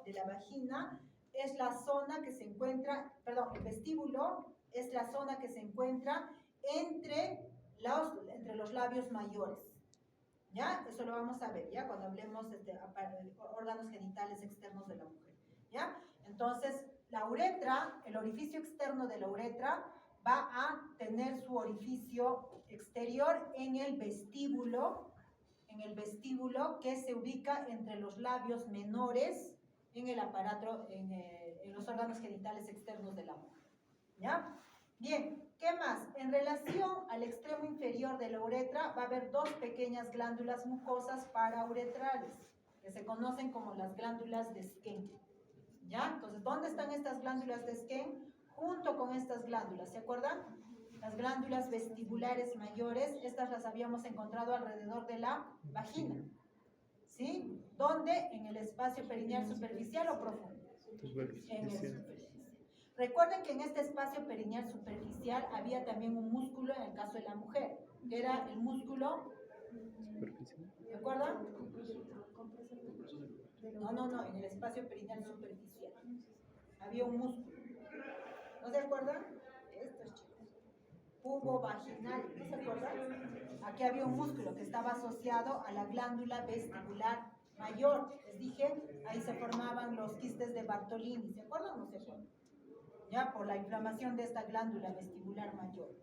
de la vagina es la zona que se encuentra, perdón, el vestíbulo es la zona que se encuentra entre los labios mayores. ¿Ya? Eso lo vamos a ver, ¿ya? Cuando hablemos de órganos genitales externos de la mujer, ¿ya? Entonces, la uretra, el orificio externo de la uretra va a tener su orificio exterior en el vestíbulo que se ubica entre los labios menores en el aparato, en los órganos genitales externos de la mujer, ¿ya? Bien, ¿qué más? En relación al extremo inferior de la uretra va a haber dos pequeñas glándulas mucosas parauretrales que se conocen como las glándulas de Skene, ¿ya? Entonces, ¿dónde están estas glándulas de Skene? Junto con estas glándulas, ¿se acuerdan? Las glándulas vestibulares mayores, estas las habíamos encontrado alrededor de la vagina, ¿sí? ¿Dónde? En el espacio perineal superficial o profundo. En el superficial. Recuerden que en este espacio perineal superficial había también un músculo en el caso de la mujer, que era el músculo, ¿se acuerdan? No, en el espacio perineal superficial había un músculo, ¿no se acuerdan? Estos chicos, pubo vaginal, ¿no se acuerdan? Aquí había un músculo que estaba asociado a la glándula vestibular mayor, les dije, ahí se formaban los quistes de Bartolini, ¿se acuerdan o no se acuerdan? ¿Ya? Por la inflamación de esta glándula vestibular mayor.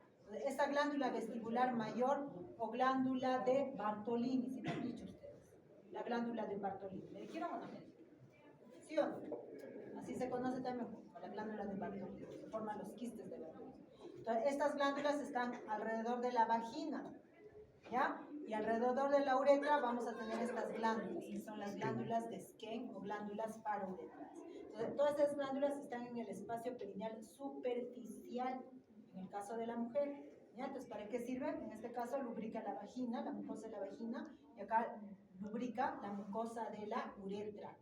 Esta glándula vestibular mayor o glándula de Bartolini, si me han dicho ustedes, la glándula de Bartolini, ¿me dijeron o no me dijeron? ¿Sí o no? Así se conoce también como la glándula de Bartolini, se forman los quistes de Bartolini. Entonces, estas glándulas están alrededor de la vagina, ¿ya? Y alrededor de la uretra vamos a tener estas glándulas, que son las glándulas de Skene o glándulas parauretrales. Entonces, todas estas glándulas están en el espacio perineal superficial, en el caso de la mujer, ¿ya? Entonces, ¿para qué sirven? En este caso, lubrica la vagina, la mucosa de la vagina, y acá lubrica la mucosa de la uretra,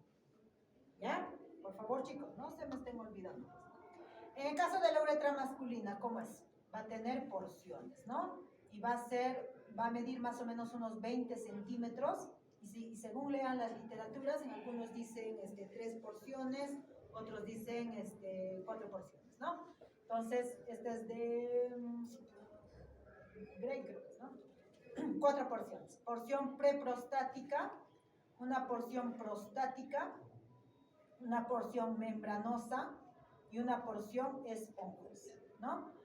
¿ya? Por favor, chicos, no se me estén olvidando. En el caso de la uretra masculina, ¿cómo es? Va a tener porciones, ¿no? Y va a medir más o menos unos 20 centímetros, y según lean las literaturas, en algunos dicen 3 porciones, otros dicen 4 porciones, ¿no? Entonces, este es de Gray, creo que es, ¿no? 4 porciones. Porción preprostática, una porción prostática, una porción membranosa y una porción esponjosa, ¿no?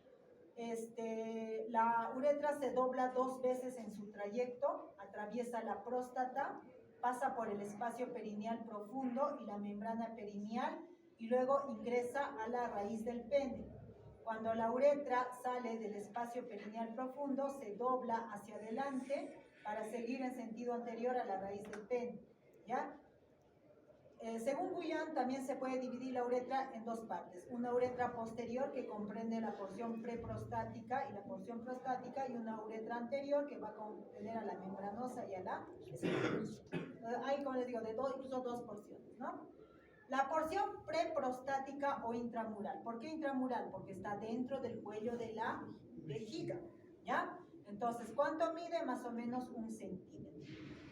La uretra se dobla 2 veces en su trayecto, atraviesa la próstata, pasa por el espacio perineal profundo y la membrana perineal y luego ingresa a la raíz del pene. Cuando la uretra sale del espacio perineal profundo, se dobla hacia adelante para seguir en sentido anterior a la raíz del pene, ¿ya? Según Guyan, también se puede dividir la uretra en 2 partes. Una uretra posterior que comprende la porción preprostática y la porción prostática, y una uretra anterior que va a contener a la membranosa y a la esponjosa. Hay, como les digo, incluso 2 porciones, ¿no? La porción preprostática o intramural. ¿Por qué intramural? Porque está dentro del cuello de la vejiga, ¿ya? Entonces, ¿cuánto mide? Más o menos 1 centímetro.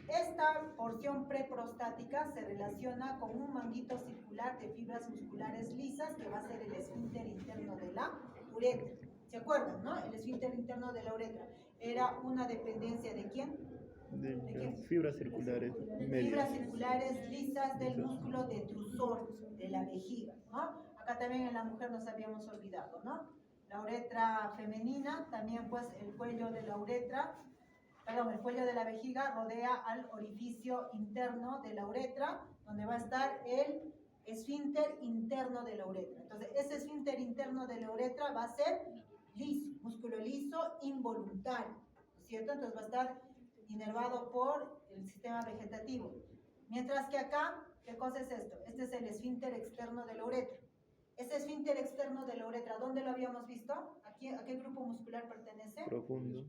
Esta porción preprostática se relaciona con un manguito circular de fibras musculares lisas que va a ser el esfínter interno de la uretra. ¿Se acuerdan, no? El esfínter interno de la uretra era una dependencia ¿de quién? ¿De quién? Fibras circulares medias. Fibras circulares lisas del músculo detrusor de la vejiga, ¿no? Acá también en la mujer nos habíamos olvidado, ¿no? La uretra femenina, también pues el cuello de la uretra, el cuello de la vejiga rodea al orificio interno de la uretra, donde va a estar el esfínter interno de la uretra. Entonces, ese esfínter interno de la uretra va a ser liso, músculo liso involuntario, ¿no es cierto? Entonces va a estar inervado por el sistema vegetativo. Mientras que acá, ¿qué cosa es esto? Este es el esfínter externo de la uretra. Ese esfínter externo de la uretra, ¿dónde lo habíamos visto? ¿A qué grupo muscular pertenece? Profundo.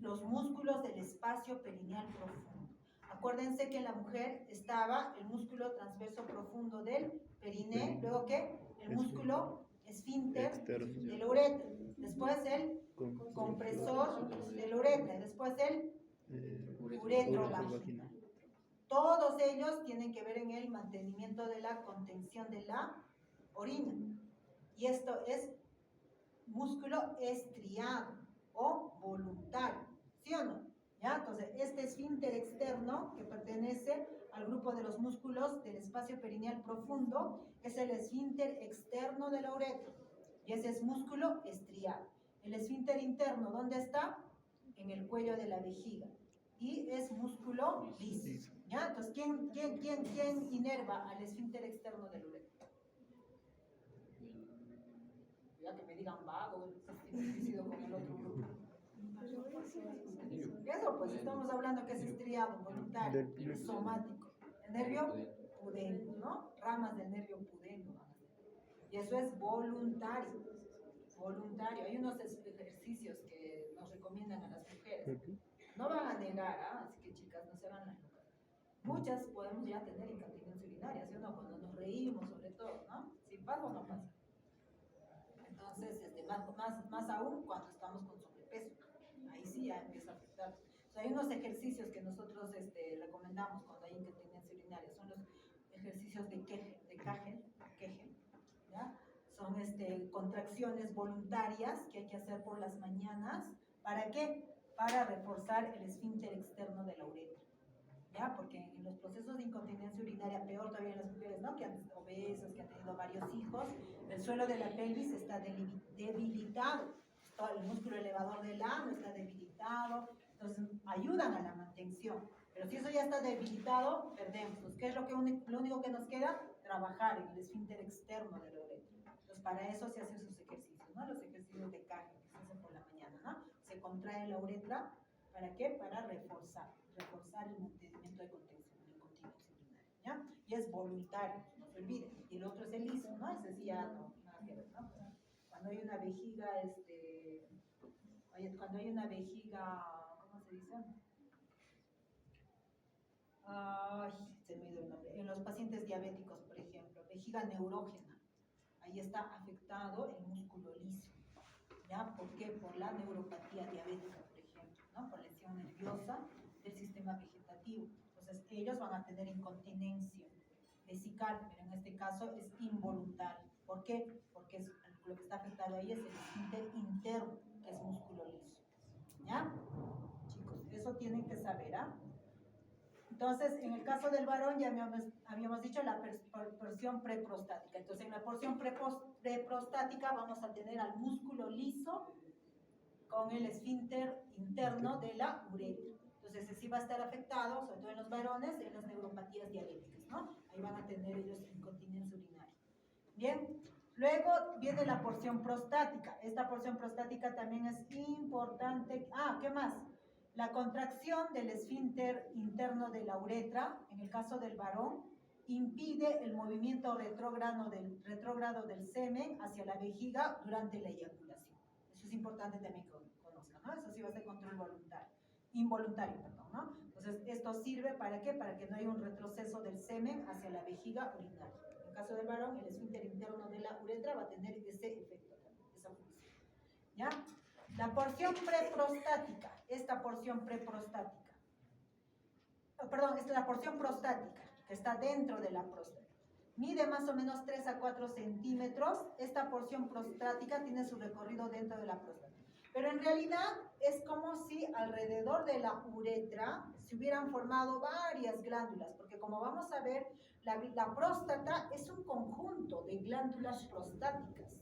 Los músculos del espacio perineal profundo. Acuérdense que en la mujer estaba el músculo transverso profundo del periné, luego ¿qué? El músculo esfínter de la uretra, después el compresor de la uretra, después el uretro vaginal. Todos ellos tienen que ver en el mantenimiento de la contención de la orina. Y esto es músculo estriado o voluntario, ¿sí o no? ¿Ya? Entonces, este esfínter externo que pertenece al grupo de los músculos del espacio perineal profundo es el esfínter externo de la uretra. Y ese es músculo estriado. El esfínter interno, ¿dónde está? En el cuello de la vejiga. Y es músculo liso. ¿Ya? Entonces, ¿quién inerva al esfínter externo de la uretra? Ya que me digan vago, coincido con el otro grupo. Eso, pues estamos hablando que es estriado, voluntario, somático. El nervio pudendo, ¿no? Ramas del nervio pudendo. Y eso es voluntario. Voluntario. Hay unos ejercicios que nos recomiendan a las mujeres. No van a negar, así que chicas, no se van a locas. Muchas podemos ya tener incontinencia urinaria, ¿sí o no? Cuando nos reímos, sobre todo, ¿no? Si pasa o no pasa. Entonces, más aún cuando estamos con sobrepeso. Ahí sí ya empieza a afectar. O sea, hay unos ejercicios que nosotros recomendamos cuando hay incontinencia urinaria. Son los ejercicios de Kegel, ¿ya? Son contracciones voluntarias que hay que hacer por las mañanas. ¿Para qué? Para reforzar el esfínter externo de la uretra. ¿Ya? Porque en los procesos de incontinencia urinaria, peor todavía en las mujeres, ¿no? Que han sido obesas, que han tenido varios hijos, el suelo de la pelvis está debilitado. Todo el músculo elevador del ano está debilitado. Entonces, ayudan a la mantención. Pero si eso ya está debilitado, perdemos. Entonces, ¿qué es lo único que nos queda? Trabajar en el esfínter externo de la uretra. Entonces, para eso se hacen sus ejercicios, ¿no? Los ejercicios de Kegel que se hacen por la mañana, ¿no? Se contrae la uretra, ¿para qué? Para reforzar el mantenimiento de contención, de incontinencia urinaria, ¿ya? Y es voluntario, no se olviden. Y el otro es el liso, ¿no? Ese sí ya no, nada que ver, ¿no? Cuando hay una vejiga, cuando hay una vejiga, ¿cómo se dice? Ay, se me dio el nombre. En los pacientes diabéticos, por ejemplo, vejiga neurógena, ahí está afectado el músculo liso, ¿ya? ¿Por qué? Por la neuropatía diabética, por ejemplo, ¿no? Por lesión nerviosa del sistema vegetativo. Entonces, ellos van a tener incontinencia vesical, pero en este caso es involuntario. ¿Por qué? Porque lo que está afectado ahí es el esfínter interno, que es músculo liso. ¿Ya? Chicos, eso tienen que saber, ¿ah? Entonces, en el caso del varón ya habíamos dicho la porción preprostática. Entonces, en la porción preprostática vamos a tener al músculo liso con el esfínter interno de la uretra. Entonces, ese sí va a estar afectado, sobre todo en los varones, en las neuropatías diabéticas, ¿no? Ahí van a tener ellos incontinencia urinaria. Bien, luego viene la porción prostática. Esta porción prostática también es importante. ¿Qué más? La contracción del esfínter interno de la uretra, en el caso del varón, impide el movimiento retrógrado del semen hacia la vejiga durante la eyaculación. Eso es importante también que conozcan, ¿no? Eso sí va a ser control involuntario, ¿no? Entonces, esto sirve ¿para qué? Para que no haya un retroceso del semen hacia la vejiga urinaria. En el caso del varón, el esfínter interno de la uretra va a tener ese efecto también, esa función. ¿Ya? La porción preprostática, esta es la porción prostática, que está dentro de la próstata. Mide más o menos 3 a 4 centímetros. Esta porción prostática tiene su recorrido dentro de la próstata. Pero en realidad es como si alrededor de la uretra se hubieran formado varias glándulas, porque como vamos a ver, la próstata es un conjunto de glándulas prostáticas.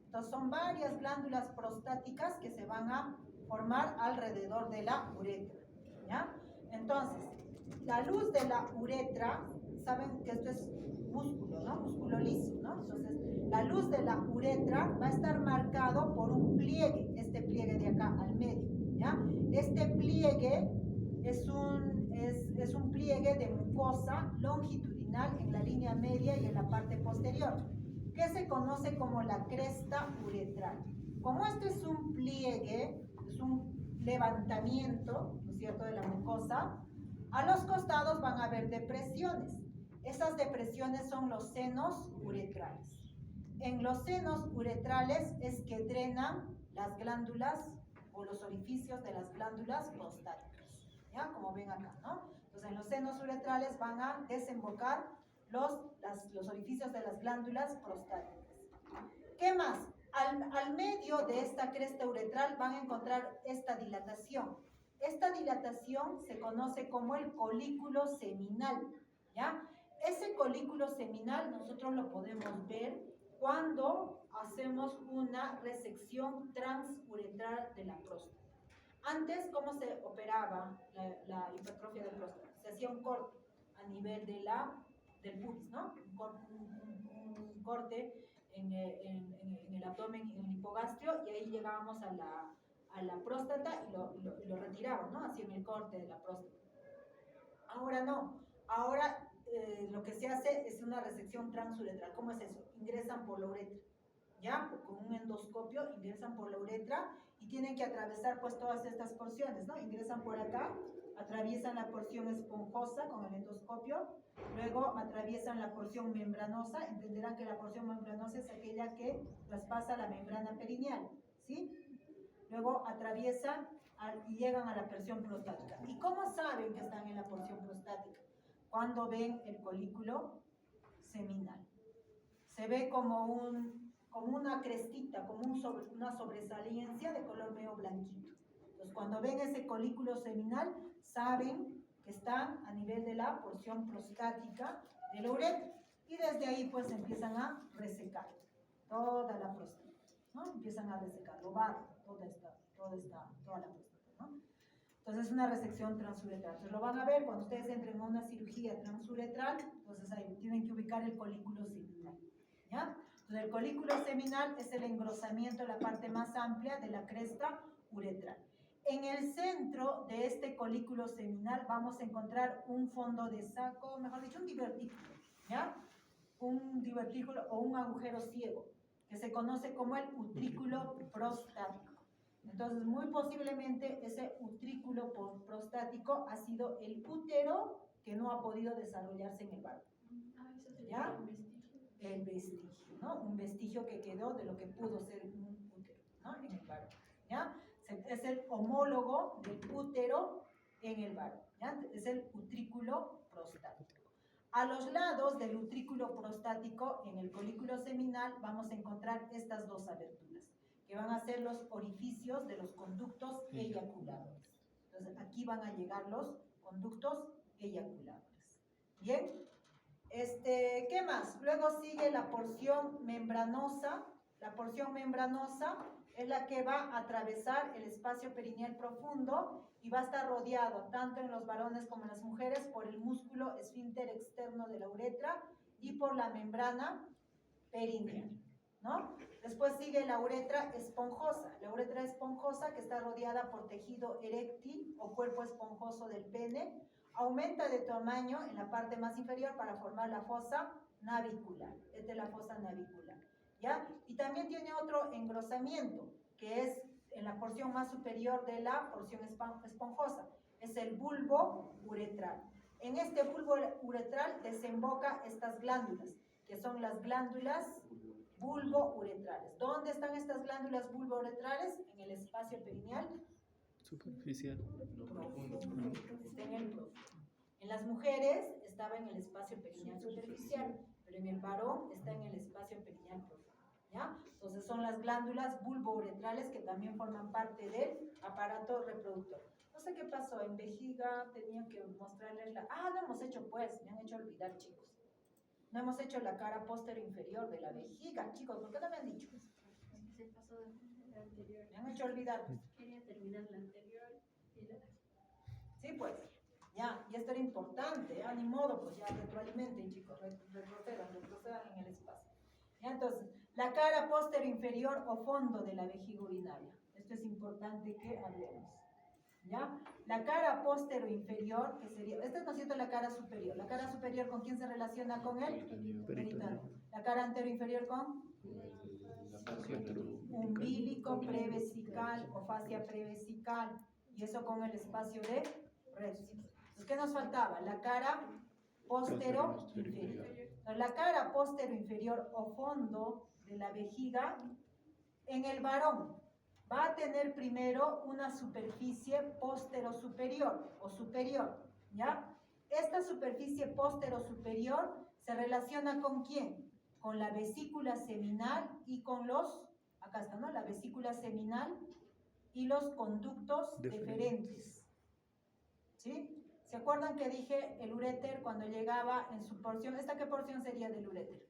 Entonces son varias glándulas prostáticas que se van a formar alrededor de la uretra, ¿ya? Entonces, la luz de la uretra, saben que esto es músculo, ¿no? Músculo liso, ¿no? Entonces, la luz de la uretra va a estar marcado por un pliegue, este pliegue de acá al medio, ¿ya? Este pliegue es un pliegue de mucosa longitudinal en la línea media y en la parte posterior, que se conoce como la cresta uretral. Como esto es un pliegue, es un levantamiento, ¿no es cierto?, de la mucosa, a los costados van a haber depresiones. Esas depresiones son los senos uretrales. En los senos uretrales es que drenan las glándulas o los orificios de las glándulas prostáticas, ¿ya? Como ven acá, ¿no? Entonces, en los senos uretrales van a desembocar los orificios de las glándulas prostáticas. ¿Qué más? Al medio de esta cresta uretral van a encontrar esta dilatación. Esta dilatación se conoce como el colículo seminal, ¿ya? Ese colículo seminal nosotros lo podemos ver cuando hacemos una resección transuretral de la próstata. Antes, ¿cómo se operaba la hipertrofia de próstata? Se hacía un corte a nivel del pubis, ¿no? Un corte en el abdomen, en el hipogastrio, y ahí llegábamos a la próstata y lo retiraban, ¿no? Hacían el corte de la próstata. Ahora no. Ahora lo que se hace es una resección transuretral. ¿Cómo es eso? Ingresan por la uretra, ¿ya? Con un endoscopio ingresan por la uretra y tienen que atravesar pues todas estas porciones, ¿no? Ingresan por acá, atraviesan la porción esponjosa con el endoscopio, luego atraviesan la porción membranosa. Entenderán que la porción membranosa es aquella que traspasa la membrana perineal, ¿sí? Luego atraviesan y llegan a la porción prostática. ¿Y cómo saben que están en la porción prostática? Cuando ven el colículo seminal. Se ve como una crestita, como una sobresaliencia de color medio blanquito. Entonces, cuando ven ese colículo seminal, saben que están a nivel de la porción prostática de la uretra. Y desde ahí, pues, empiezan a resecar toda la próstata, ¿no? Empiezan a resecar, robar toda la próstata, ¿no? Entonces, es una resección transuretral. Entonces, lo van a ver cuando ustedes entren a una cirugía transuretral. Entonces, ahí tienen que ubicar el colículo seminal, ¿ya? Entonces, el colículo seminal es el engrosamiento, la parte más amplia de la cresta uretral. En el centro de este colículo seminal vamos a encontrar un fondo de saco, mejor dicho, un divertículo, ¿ya? Un divertículo o un agujero ciego, que se conoce como el utrículo prostático. Entonces, muy posiblemente ese utrículo prostático ha sido el útero que no ha podido desarrollarse en el varón. ¿Ya? El vestigio, ¿no? Un vestigio que quedó de lo que pudo ser un útero, ¿no? En el varón, ¿ya? Es el homólogo del útero en el varón, ¿ya? Es el utrículo prostático. A los lados del utrículo prostático, en el colículo seminal, vamos a encontrar estas dos aberturas, que van a ser los orificios de los conductos eyaculadores. Entonces, aquí van a llegar los conductos eyaculadores. ¿Bien? ¿Qué más? Luego sigue la porción membranosa. La porción membranosa es la que va a atravesar el espacio perineal profundo y va a estar rodeado, tanto en los varones como en las mujeres, por el músculo esfínter externo de la uretra y por la membrana perineal, ¿no? Después sigue la uretra esponjosa. La uretra esponjosa, que está rodeada por tejido eréctil o cuerpo esponjoso del pene, aumenta de tamaño en la parte más inferior para formar la fosa navicular. Esta es la fosa navicular, ¿ya? Y también tiene otro engrosamiento, que es en la porción más superior de la porción esponjosa. Es el bulbo uretral. En este bulbo uretral desemboca estas glándulas, que son las glándulas bulbo-uretrales. ¿Dónde están estas glándulas bulbo-uretrales? En el espacio perineal superficial. profundo. Está en el profundo. En las mujeres estaba en el espacio perineal superficial, pero en el varón está en el espacio perineal profundo, ¿ya? Entonces son las glándulas bulbo-uretrales que también forman parte del aparato reproductor. No sé qué pasó, en vejiga tenía que mostrarles la... Ah, no hemos hecho pues, me han hecho olvidar, chicos. No hemos hecho la cara posterior inferior de la vejiga, chicos, ¿por qué no me han dicho? Se pasó de la anterior. Me han hecho olvidar. Quería terminar la anterior y la... Sí, pues, ya, y esto era importante, ni modo, pues ya retroalimenten, chicos, retrocedan en el espacio. Ya, entonces, la cara posterior inferior o fondo de la vejiga urinaria. Esto es importante que hablemos. ¿Ya? La cara posterior inferior, que sería, esta es, ¿no es cierto?, la cara superior. La cara superior, ¿con quién se relaciona? Con el peritoneo. La cara anterior inferior con umbilico prevesical o fascia prevesical, y eso con el espacio de rectus. Entonces, ¿qué nos faltaba? La cara posterior inferior. Entonces, la cara posterior inferior o fondo de la vejiga, en el varón, va a tener primero una superficie postero-superior o superior, ¿ya? esta superficie póstero superior se relaciona con quién? Con la vesícula seminal y con los, acá está, ¿no? La vesícula seminal y los conductos deferentes. ¿Sí? ¿Se acuerdan que dije el uréter cuando llegaba en su porción? ¿Esta qué porción sería del uréter?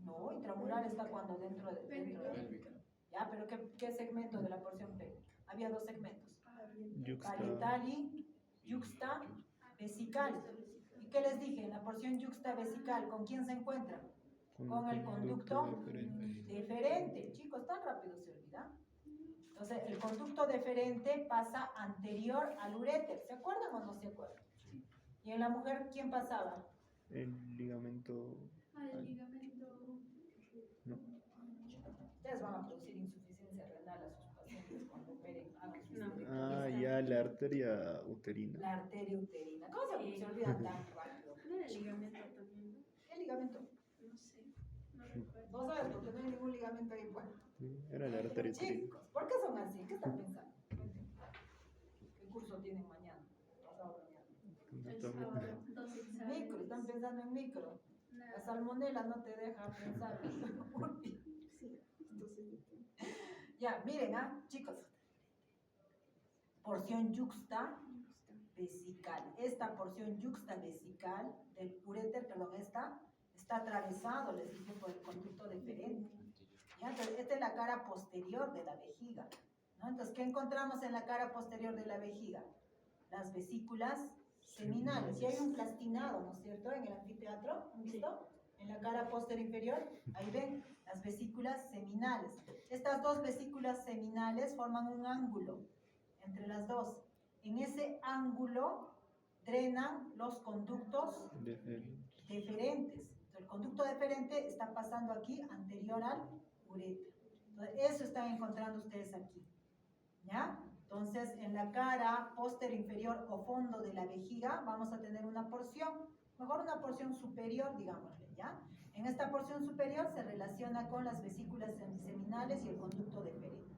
No, intramural está cuando dentro de ya, pero ¿qué segmento de la porción pélvica? Había dos segmentos. Parietal y yuxta vesical. ¿Y qué les dije? En la porción yuxta vesical, ¿con quién se encuentra? Con el conducto deferente. Chicos, tan rápido se olvida. Entonces, el conducto deferente pasa anterior al uréter. ¿Se acuerdan o no se acuerdan? ¿Y en la mujer quién pasaba? El ligamento. El ligamento. No. Ustedes van a producir insuficiencia renal a sus pacientes cuando operen. Ya, la arteria uterina. La arteria uterina. ¿Cómo se olvida tan rápido? ¿No era el ligamento también? ¿No? ¿Qué ligamento? No sé, no recuerdo. No sabes porque no hay ningún ligamento ahí. Bueno. Era la arteria uterina. Chicos, ¿por qué son así? ¿Qué están pensando? ¿Qué curso tienen mañana? Pasado mañana. El sábado, 2 exámenes. Micro, están pensando en micro. La Nada. salmonela no te deja pensar. Ya, miren, chicos. Porción yuxta vesical. Esta porción yuxta vesical del uréter, perdón, está atravesado, les dije, por el conducto deferente. ¿Ya? Entonces, esta es la cara posterior de la vejiga, ¿no? Entonces, ¿qué encontramos en la cara posterior de la vejiga? Las vesículas seminales. Y hay un plastinado, ¿no es cierto? En el anfiteatro, ¿han visto? En la cara posterior inferior, ahí ven las vesículas seminales. Estas dos vesículas seminales forman un ángulo entre las dos. En ese ángulo drenan los conductos deferentes. El conducto deferente está pasando aquí anterior al uréter. Entonces, eso están encontrando ustedes aquí. ¿Ya? Entonces, en la cara posterior inferior o fondo de la vejiga vamos a tener una porción, mejor una porción superior, digámosle, ¿ya? En esta porción superior se relaciona con las vesículas seminales y el conducto deferente.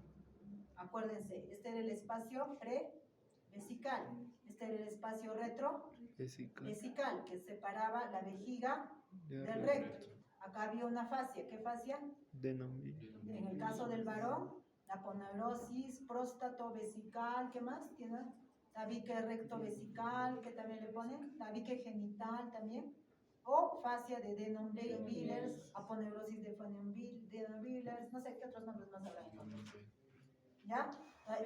Acuérdense, este era el espacio pre-vesical, este era el espacio retro-vesical, que separaba la vejiga del recto. Acá había una fascia. ¿Qué fascia? En el caso del varón, la aponeurosis próstato-vesical. ¿Qué más? ¿Tiene? Tabique recto-vesical, que también le ponen. Tabique genital también. O fascia de Denon-Wiehlers, aponeurosis de Denon-Wiehlers, no sé qué otros nombres más habrán. ¿Ya?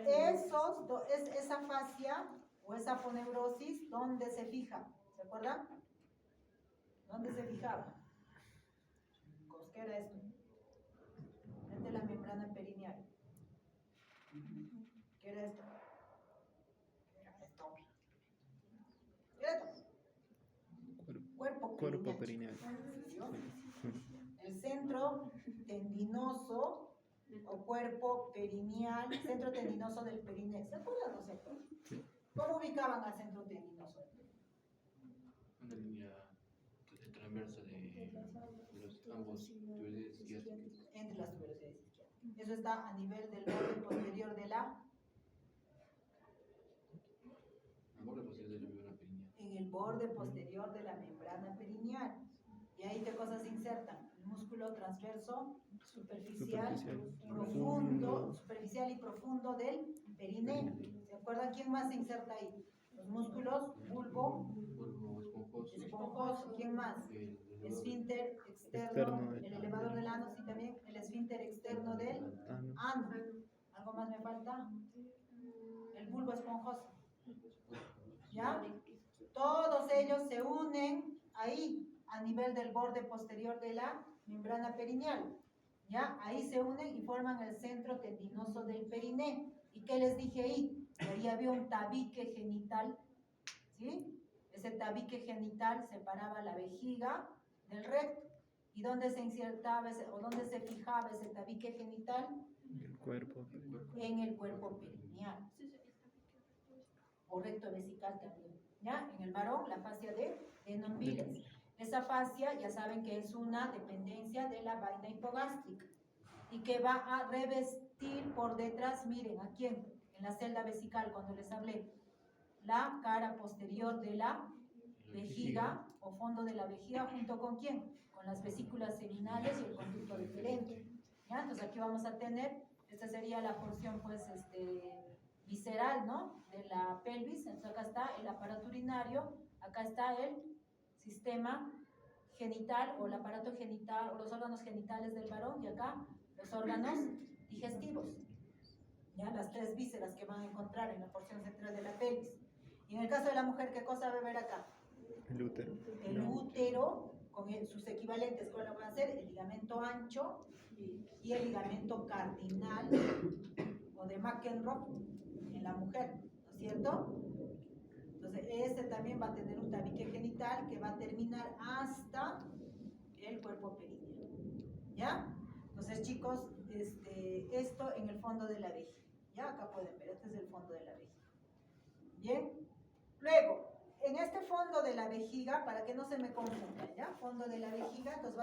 Esa fascia o esa aponeurosis, ¿dónde se fija? ¿Se acuerdan? ¿Dónde se fijaba? ¿Qué era esto? Es de la membrana perineal. ¿Qué era esto? ¿Qué era esto? ¿Qué era esto? Cuerpo perineal. El centro tendinoso o cuerpo perineal, centro tendinoso del perineo. ¿Se acuerdan o no se acuerdan? ¿Cómo ubicaban al centro tendinoso? Una línea transversa de los ambos tuberosidades isquiásticas. Entre las tuberosidades isquiásticas. Eso está a nivel del borde posterior de la... En el borde posterior de la membrana perineal. Y ahí qué cosas se insertan: el músculo transverso superficial y profundo del perineo. ¿Se acuerdan quién más se inserta ahí? Los músculos bulbo esponjoso. ¿Quién más? Esfínter externo, el elevador del ano, sí, también el esfínter externo del ano. ¿Algo más me falta? El bulbo esponjoso. ¿Ya? Todos ellos se unen ahí, a nivel del borde posterior de la membrana perineal. ¿Ya? Ahí se unen y forman el centro tendinoso del perineo. ¿Y qué les dije ahí? Que ahí había un tabique genital, ¿sí? Ese tabique genital separaba la vejiga del recto. ¿Y dónde se insertaba o dónde se fijaba ese tabique genital? El cuerpo. En el cuerpo perineal. O recto vesical también. ¿Ya? En el varón, la fascia de Denon-Wiehlers. Esa fascia, ya saben que es una dependencia de la vaina hipogástrica y que va a revestir por detrás, miren, ¿a quién? En la celda vesical, cuando les hablé. la cara posterior de la vejiga o fondo de la vejiga, ¿junto con quién? Con las vesículas seminales y el conducto deferente. ¿Ya? Entonces aquí vamos a tener, esta sería la porción pues visceral, ¿no? De la pelvis. Entonces acá está el aparato urinario, acá está el sistema genital o el aparato genital o los órganos genitales del varón y acá los órganos digestivos. ¿Ya? Las tres vísceras que van a encontrar en la porción central de la pelvis. Y en el caso de la mujer, ¿qué cosa va a ver acá? El útero. El útero, con sus equivalentes, ¿cuál van a ser? El ligamento ancho y el ligamento cardinal o de McEnroe en la mujer, ¿no es cierto? Entonces, este también va a tener un tabique genital que va a terminar hasta el cuerpo períneo. ¿Ya? Entonces, chicos, esto en el fondo de la vejiga. ¿Ya? Acá pueden ver, este es el fondo de la vejiga. ¿Bien? Luego, en este fondo de la vejiga, para que no se me confundan, ¿ya? Fondo de la vejiga, entonces va a